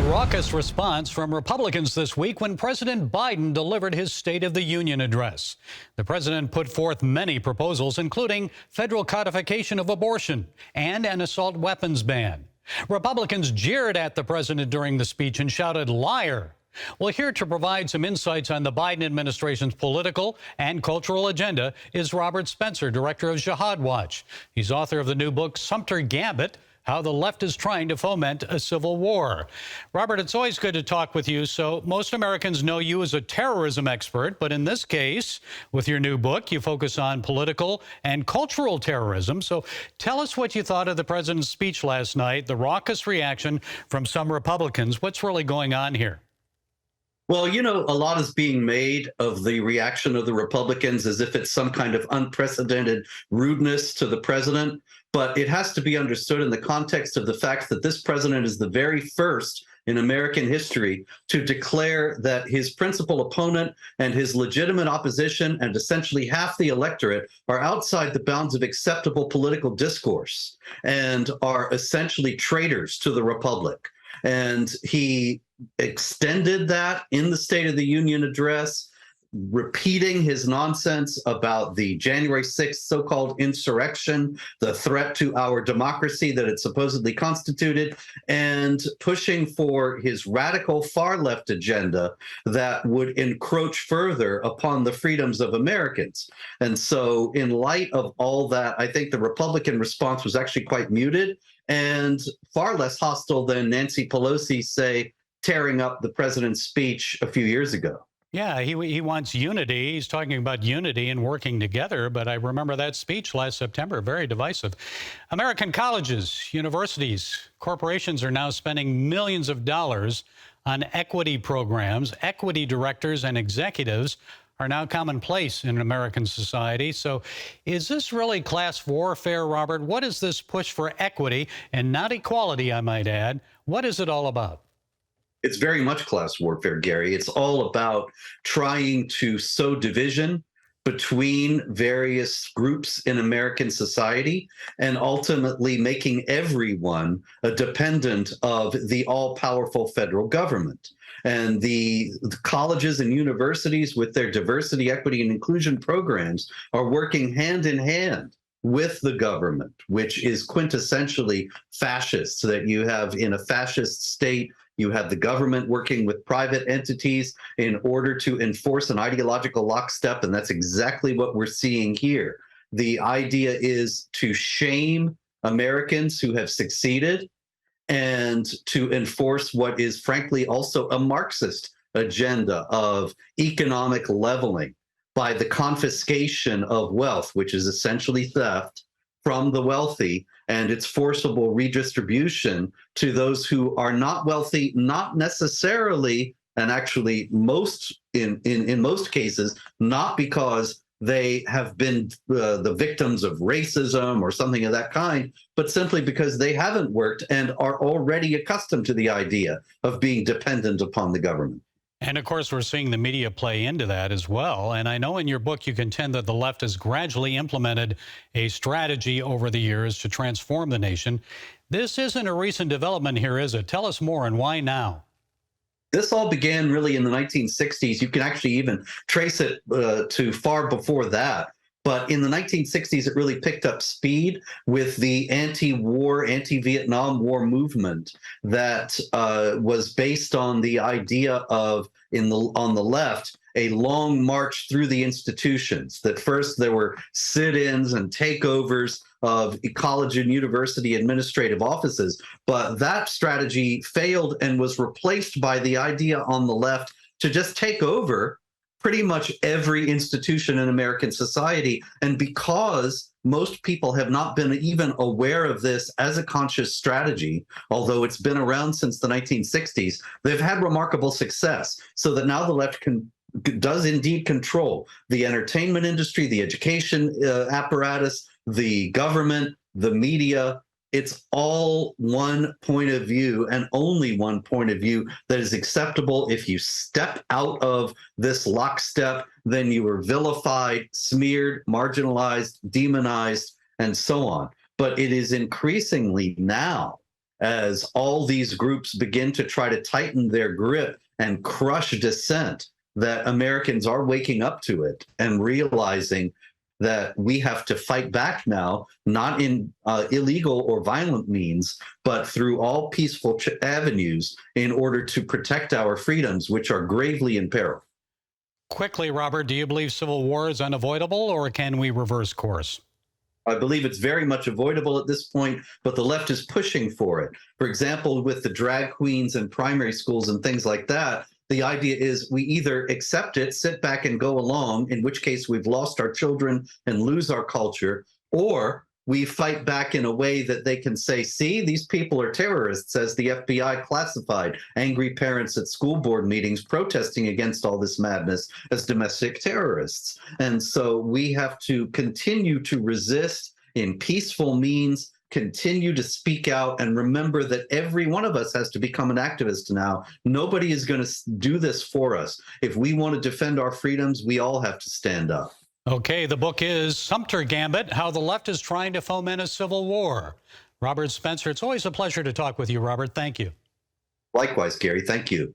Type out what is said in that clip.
Raucous response from Republicans this week when President Biden delivered his State of the Union address. The president put forth many proposals, including federal codification of abortion and an assault weapons ban. Republicans jeered at the president during the speech and shouted, "Liar." Well, here to provide some insights on the Biden administration's political and cultural agenda is Robert Spencer, director of Jihad Watch. He's author of the new book, Sumter Gambit: How the Left is Trying to Foment a Civil War. Robert, it's always good to talk with you. So most Americans know you as a terrorism expert, but in this case, with your new book, you focus on political and cultural terrorism. So tell us what you thought of the president's speech last night, the raucous reaction from some Republicans. What's really going on here? Well, a lot is being made of the reaction of the Republicans as if it's some kind of unprecedented rudeness to the president. But it has to be understood in the context of the fact that this president is the very first in American history to declare that his principal opponent and his legitimate opposition and essentially half the electorate are outside the bounds of acceptable political discourse and are essentially traitors to the republic. And he extended that in the State of the Union address, repeating his nonsense about the January 6th so-called insurrection, the threat to our democracy that it supposedly constituted, and pushing for his radical far-left agenda that would encroach further upon the freedoms of Americans. And so in light of all that, I think the Republican response was actually quite muted and far less hostile than Nancy Pelosi, say, tearing up the president's speech a few years ago. Yeah, he wants unity. He's talking about unity and working together. But I remember that speech last September, very divisive. American colleges, universities, corporations are now spending millions of dollars on equity programs. Equity directors and executives are now commonplace in American society. So is this really class warfare, Robert? What is this push for equity and not equality, I might add? What is it all about? It's very much class warfare, Gary. It's all about trying to sow division between various groups in American society and ultimately making everyone a dependent of the all-powerful federal government. And the colleges and universities with their diversity, equity, and inclusion programs are working hand in hand with the government, which is quintessentially fascist, so that you have in a fascist state, you have the government working with private entities in order to enforce an ideological lockstep, and that's exactly what we're seeing here. The idea is to shame Americans who have succeeded and to enforce what is frankly also a Marxist agenda of economic leveling by the confiscation of wealth, which is essentially theft from the wealthy, and its forcible redistribution to those who are not wealthy, not necessarily, and actually in most cases, not because they have been the victims of racism or something of that kind, but simply because they haven't worked and are already accustomed to the idea of being dependent upon the government. And of course, we're seeing the media play into that as well. And I know in your book you contend that the left has gradually implemented a strategy over the years to transform the nation. This isn't a recent development here, is it? Tell us more, and why now? This all began really in the 1960s. You can actually even trace it to far before that. But in the 1960s, it really picked up speed with the anti-war, anti-Vietnam War movement that was based on the idea of, on the left, a long march through the institutions. That first there were sit-ins and takeovers of college and university administrative offices, but that strategy failed and was replaced by the idea on the left to just take over pretty much every institution in American society. And because most people have not been even aware of this as a conscious strategy, although it's been around since the 1960s, they've had remarkable success, so that now the left does indeed control the entertainment industry, the education apparatus, the government, the media. It's all one point of view and only one point of view that is acceptable. If you step out of this lockstep, then you are vilified, smeared, marginalized, demonized, and so on. But it is increasingly now as all these groups begin to try to tighten their grip and crush dissent, that Americans are waking up to it and realizing that we have to fight back now, not in illegal or violent means, but through all peaceful avenues in order to protect our freedoms, which are gravely in peril. Quickly, Robert, do you believe civil war is unavoidable, or can we reverse course? I believe it's very much avoidable at this point, but the left is pushing for it. For example, with the drag queens and primary schools and things like that, the idea is we either accept it, sit back and go along, in which case we've lost our children and lose our culture, or we fight back in a way that they can say, see, these people are terrorists, as the FBI classified angry parents at school board meetings protesting against all this madness as domestic terrorists. And so we have to continue to resist in peaceful means, continue to speak out, and remember that every one of us has to become an activist now. Nobody is going to do this for us. If we want to defend our freedoms, we all have to stand up. Okay, the book is Sumter Gambit, How the Left is Trying to Foment a Civil War. Robert Spencer, it's always a pleasure to talk with you, Robert. Thank you. Likewise, Gary. Thank you.